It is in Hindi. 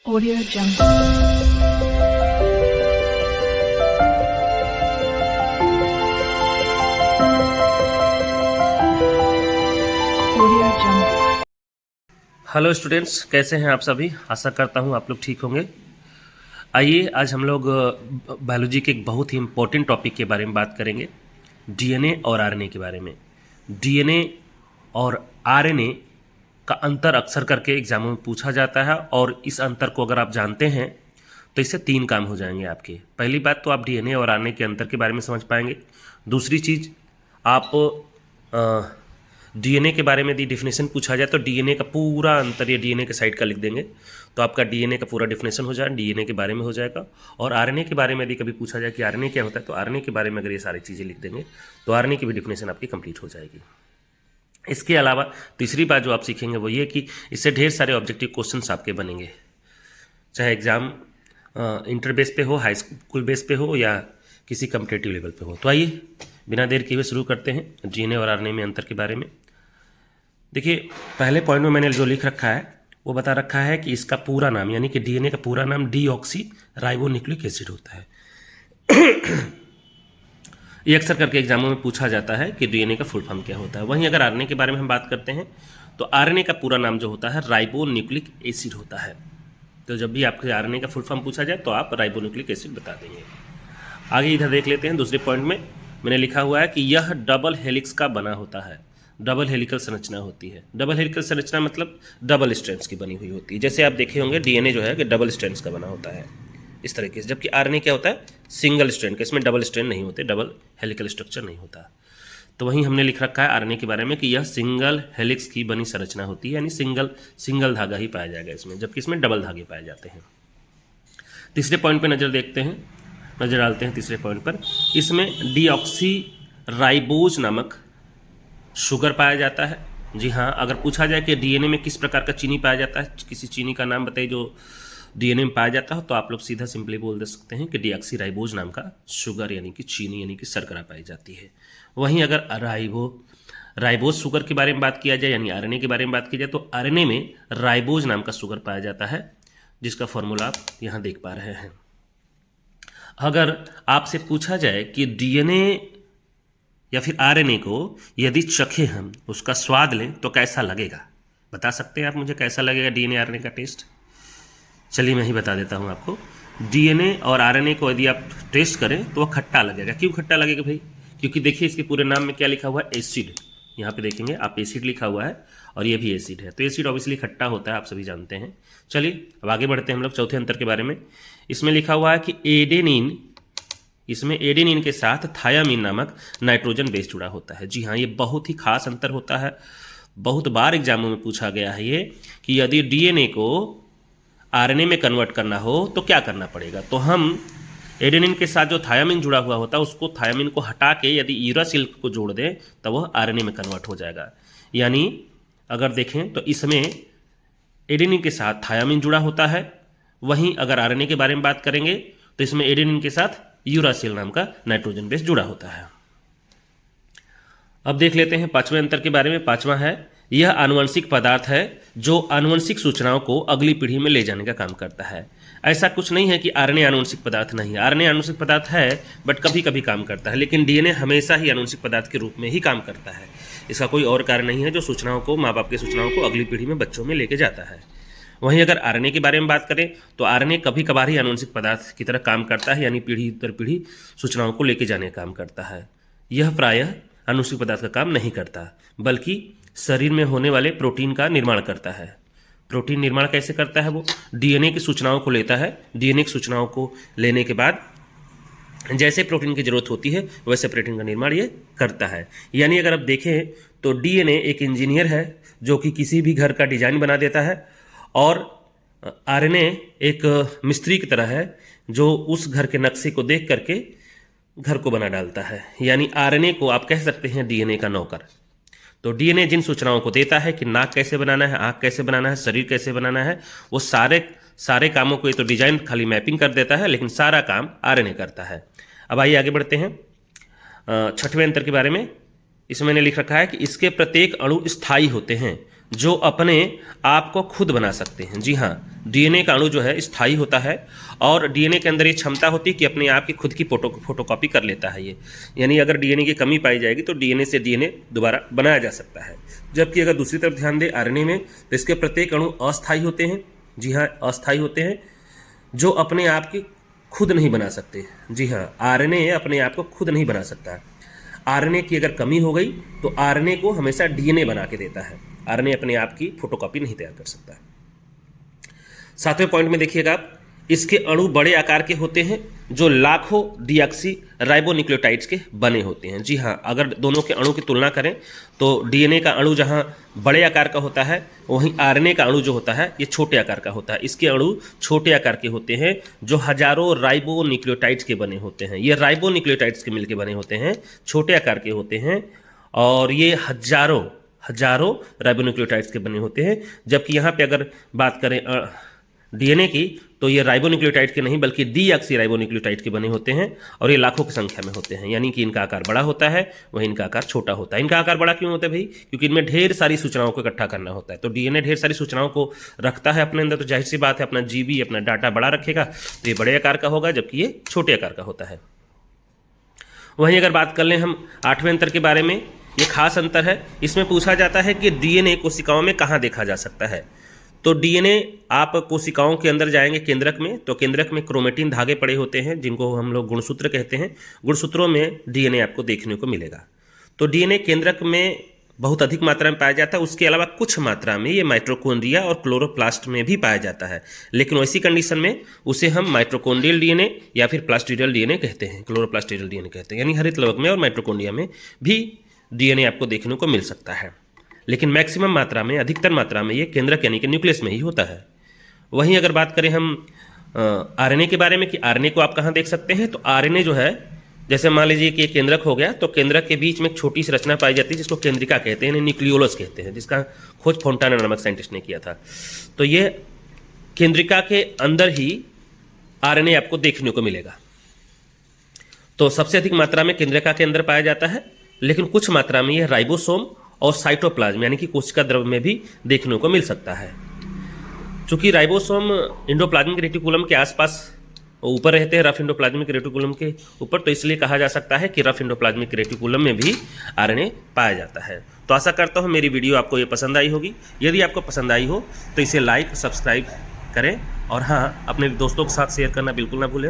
Audio Jungle. Audio Jungle. Hello students, कैसे हैं आप सभी। आशा करता हूं आप लोग ठीक होंगे। आइए आज हम लोग बायोलॉजी के एक बहुत ही इम्पोर्टेंट टॉपिक के बारे में बात करेंगे, डीएनए और आरएनए के बारे में। डीएनए और आरएनए का अंतर अक्सर करके एग्जामों में पूछा जाता है, और इस अंतर को अगर आप जानते हैं तो इससे 3 काम हो जाएंगे आपके। पहली बात तो आप डीएनए और आरएनए के अंतर के बारे में समझ पाएंगे। दूसरी चीज़, आप डीएनए के बारे में यदि डिफिनेशन पूछा जाए तो डीएनए का पूरा अंतर ये डीएनए के साइड का लिख देंगे, तो आपका डीएनए का पूरा डिफिनेशन हो जाएगा, डीएनए के बारे में हो जाएगा। और आरएनए के बारे में यदि कभी पूछा जाए कि आरएनए क्या होता है, तो आरएनए के बारे में अगर ये सारी चीज़ें लिख देंगे तो आरएनए की भी डिफिनेशन आपकी कंप्लीट हो जाएगी। इसके अलावा तीसरी बात जो आप सीखेंगे वो ये कि इससे ढेर सारे ऑब्जेक्टिव क्वेश्चंस आपके बनेंगे, चाहे एग्ज़ाम इंटर बेस पे हो, हाई स्कूल बेस पे हो, या किसी कम्पिटेटिव लेवल पे हो। तो आइए बिना देर किए हुए शुरू करते हैं डीएनए और आरएनए में अंतर के बारे में। देखिए, पहले पॉइंट में मैंने जो लिख रखा है वो बता रखा है कि इसका पूरा नाम, यानी कि डीएनए का पूरा नाम डीऑक्सी राइबोन्यूक्लिक एसिड होता है। ये अक्सर करके एग्जामों में पूछा जाता है कि डीएनए का फुल फॉर्म क्या होता है। वहीं अगर आरएनए के बारे में हम बात करते हैं तो आरएनए का पूरा नाम जो होता है राइबोन्यूक्लिक एसिड होता है। तो जब भी आपके आरएनए का फुल फॉर्म पूछा जाए तो आप राइबोन्यूक्लिक एसिड बता देंगे। आगे इधर देख लेते हैं, दूसरे पॉइंट में मैंने लिखा हुआ है कि यह डबल हेलिक्स का बना होता है। डबल हेलिकल संरचना होती है। डबल हेलिकल संरचना मतलब डबल स्ट्रैंड्स की बनी हुई होती है। जैसे आप देखे होंगे डीएनए जो है कि डबल स्ट्रैंड्स का बना होता है इस तरीके से, जबकि आरएनए क्या होता है, सिंगल स्ट्रैंड का। इसमें डबल स्ट्रैंड नहीं होते, डबल हेलिकल स्ट्रक्चर नहीं होता। तो वहीं हमने लिख रखा है आरएनए के बारे में कि यह सिंगल हेलिक्स की बनी संरचना होती है, यानी सिंगल धागा ही पाया जाएगा इसमें, जबकि इसमें डबल धागे पाए जाते हैं। तीसरे पॉइंट पर नज़र डालते हैं तीसरे पॉइंट पर। इसमें डीऑक्सी राइबोज नामक शुगर पाया जाता है। जी हाँ, अगर पूछा जाए कि डीएनए में किस प्रकार का चीनी पाया जाता है, किसी चीनी का नाम बताइए जो डीएनए में पाया जाता है, तो आप लोग सीधा सिंपली बोल दे सकते हैं कि डीऑक्सी राइबोज नाम का शुगर यानी कि चीनी यानी कि शर्करा पाई जाती है। वहीं अगर राइबोज शुगर के बारे में बात किया जाए, यानी आरएनए के बारे में बात की जाए, तो आरएनए में राइबोज नाम का शुगर पाया जाता है, जिसका फॉर्मूला आप यहाँ देख पा रहे हैं। अगर आपसे पूछा जाए कि डीएनए या फिर आरएनए को यदि चखें हम, उसका स्वाद लें तो कैसा लगेगा, बता सकते हैं आप मुझे कैसा लगेगा डीएनए आरएनए का टेस्ट? चलिए मैं ही बता देता हूँ आपको। डीएनए और आरएनए को यदि आप टेस्ट करें तो वह खट्टा लगेगा। क्यों खट्टा लगेगा भाई? क्योंकि देखिए इसके पूरे नाम में क्या लिखा हुआ है, एसिड। यहाँ पे देखेंगे आप, एसिड लिखा हुआ है और ये भी एसिड है, तो एसिड ऑब्वियसली खट्टा होता है, आप सभी जानते हैं। चलिए अब आगे बढ़ते हैं हम लोग चौथे अंतर के बारे में। इसमें लिखा हुआ है कि इसमें एडेनिन के साथ थायामीन नामक नाइट्रोजन बेस जुड़ा होता है। जी हाँ, ये बहुत ही खास अंतर होता है। बहुत बार एग्जामों में पूछा गया है ये कि यदि डीएनए को आरएनए में कन्वर्ट करना हो तो क्या करना पड़ेगा। तो हम एडेनिन के साथ जो थायामीन जुड़ा हुआ होता है, उसको थायामीन को हटा के यदि यूरासिल को जोड़ दें तो वह आरएनए में कन्वर्ट हो जाएगा। यानी अगर देखें तो इसमें एडेनिन के साथ थायामीन जुड़ा होता है। वहीं अगर आरएनए के बारे में बात करेंगे तो इसमें एडेनिन के साथ यूरासिल नाम का नाइट्रोजन बेस जुड़ा होता है। अब देख लेते हैं पांचवें अंतर के बारे में। पांचवा है, यह आनुवंशिक पदार्थ है जो आनुवंशिक सूचनाओं को अगली पीढ़ी में ले जाने का काम करता है। ऐसा कुछ नहीं है कि आरएनए आनुवंशिक पदार्थ नहीं है। आरएनए आनुवंशिक पदार्थ है, बट कभी कभी काम करता है, लेकिन डीएनए हमेशा ही आनुवंशिक पदार्थ के रूप में ही काम करता है। इसका कोई और कारण नहीं है जो सूचनाओं को, माँ बाप की सूचनाओं को अगली पीढ़ी में बच्चों में लेके जाता है। वहीं अगर आरएनए के बारे में बात करें तो आरएनए कभी कभार ही आनुवंशिक पदार्थ की तरह काम करता है, यानी पीढ़ी दर पीढ़ी सूचनाओं को लेके जाने का काम करता है। यह प्रायः आनुवंशिक पदार्थ का काम नहीं करता, बल्कि शरीर में होने वाले प्रोटीन का निर्माण करता है। प्रोटीन निर्माण कैसे करता है? वो डीएनए की सूचनाओं को लेता है। डीएनए की सूचनाओं को लेने के बाद जैसे प्रोटीन की जरूरत होती है वैसे प्रोटीन का निर्माण ये करता है। यानी अगर आप देखें तो डीएनए एक इंजीनियर है जो कि किसी भी घर का डिजाइन बना देता है, और आरएनए एक मिस्त्री की तरह है जो उस घर के नक्शे को देख करके घर को बना डालता है। यानी आरएनए को आप कह सकते हैं डीएनए का नौकर। तो डीएनए जिन सूचनाओं को देता है कि नाक कैसे बनाना है, आँख कैसे बनाना है, शरीर कैसे बनाना है, वो सारे कामों को, ये तो डिजाइन खाली मैपिंग कर देता है, लेकिन सारा काम आरएनए करता है। अब आइए आगे बढ़ते हैं छठवें अंतर के बारे में। इसमें मैंने लिख रखा है कि इसके प्रत्येक अणु स्थायी होते हैं, जो अपने आप को खुद बना सकते हैं। जी हाँ, डीएनए का अणु जो है स्थायी होता है और डीएनए के अंदर ये क्षमता होती है कि अपने आप की खुद की फोटोकॉपी कर लेता है ये। यानी अगर डीएनए की कमी पाई जाएगी तो डीएनए से डीएनए दोबारा बनाया जा सकता है। जबकि अगर दूसरी तरफ ध्यान दें आरएनए में, तो इसके प्रत्येक अणु अस्थायी होते हैं। जी हाँ, अस्थायी होते हैं, जो अपने आप की खुद नहीं बना सकते। जी हाँ, आरएनए अपने आप को खुद नहीं बना सकता। आरएनए की अगर कमी हो गई तो आरएनए को हमेशा डीएनए बना के देता है। आरएनए अपने आप की फोटोकॉपी नहीं तैयार कर सकता। 7वें पॉइंट में देखिएगा आप, इसके अणु बड़े आकार के होते हैं जो लाखों डीऑक्सी राइबोन्यूक्लियोटाइड्स के बने होते हैं। जी हाँ, अगर दोनों के अणु की तुलना करें तो डीएनए का अणु जहाँ बड़े आकार का होता है, वहीं आरएनए का अणु जो होता है ये छोटे आकार का होता है। इसके अणु छोटे आकार के होते हैं जो हजारों राइबोन्यूक्लियोटाइड्स के बने होते हैं। ये राइबोन्यूक्लियोटाइड्स के मिलकर बने होते हैं, छोटे आकार के होते हैं और ये हजारों राइबोन्यूक्लियोटाइड्स के बने होते हैं। जबकि यहाँ पे अगर बात करें डीएनए की, तो ये राइबोन्यूक्लियोटाइड के नहीं बल्कि डीऑक्सी राइबोन्यूक्लियोटाइड के बने होते हैं और ये लाखों की संख्या में होते हैं। यानी कि इनका आकार बड़ा होता है, वहीं इनका आकार छोटा होता है। इनका आकार बड़ा क्यों होता है भाई? क्योंकि इनमें ढेर सारी सूचनाओं को इकट्ठा करना होता है। तो डीएनए ढेर सारी सूचनाओं को रखता है अपने अंदर, तो जाहिर सी बात है अपना जीबी, अपना डाटा बड़ा रखेगा, तो ये बड़े आकार का होगा, जबकि ये छोटे आकार का होता है। वहीं अगर बात कर लें हम 8वें अंतर के बारे में, ये खास अंतर है। इसमें पूछा जाता है कि डीएनए कोशिकाओं में कहाँ देखा जा सकता है। तो डीएनए आप कोशिकाओं के अंदर जाएंगे केंद्रक में, तो केंद्रक में क्रोमेटिन धागे पड़े होते हैं जिनको हम लोग गुणसूत्र कहते हैं। गुणसूत्रों में डीएनए आपको देखने को मिलेगा। तो डीएनए केंद्रक में बहुत अधिक मात्रा में पाया जाता है। उसके अलावा कुछ मात्रा में ये माइटोकॉन्ड्रिया और क्लोरोप्लास्ट में भी पाया जाता है, लेकिन वैसी कंडीशन में उसे हम माइटोकॉन्ड्रियल डीएनए या फिर प्लास्टिडियल डीएनए कहते हैं, क्लोरोप्लास्टिडियल डीएनए कहते हैं। यानी हरित लवक में और माइटोकॉन्ड्रिया में भी डीएनए आपको देखने को मिल सकता है, लेकिन मैक्सिमम मात्रा में, अधिकतर मात्रा में ये केंद्रक यानी कि न्यूक्लियस में ही होता है। वहीं अगर बात करें हम आरएनए के बारे में कि आरएनए को आप कहाँ देख सकते हैं, तो आरएनए जो है, जैसे मान लीजिए कि केंद्रक हो गया, तो केंद्रक के बीच में एक छोटी सी रचना पाई जाती है जिसको केंद्रिका कहते हैं, न्यूक्लियोलस कहते हैं, जिसका खोज फोंटाना नामक साइंटिस्ट ने किया था। तो ये केंद्रिका के अंदर ही आरएनए आपको देखने को मिलेगा। तो सबसे अधिक मात्रा में केंद्रिका के अंदर पाया जाता है, लेकिन कुछ मात्रा में यह राइबोसोम और साइटोप्लाज्म यानी कि कोशिका द्रव्य में भी देखने को मिल सकता है। चूंकि राइबोसोम एंडोप्लाज्मिक रेटिकुलम के आसपास ऊपर रहते हैं, रफ एंडोप्लाज्मिक रेटिकुलम के ऊपर, तो इसलिए कहा जा सकता है कि रफ एंडोप्लाज्मिक रेटिकुलम में भी आरएनए पाया जाता है। तो आशा करता हूँ मेरी वीडियो आपको ये पसंद आई होगी। यदि आपको पसंद आई हो तो इसे लाइक, सब्सक्राइब करें और हाँ, अपने दोस्तों के साथ शेयर करना बिल्कुल ना भूलें।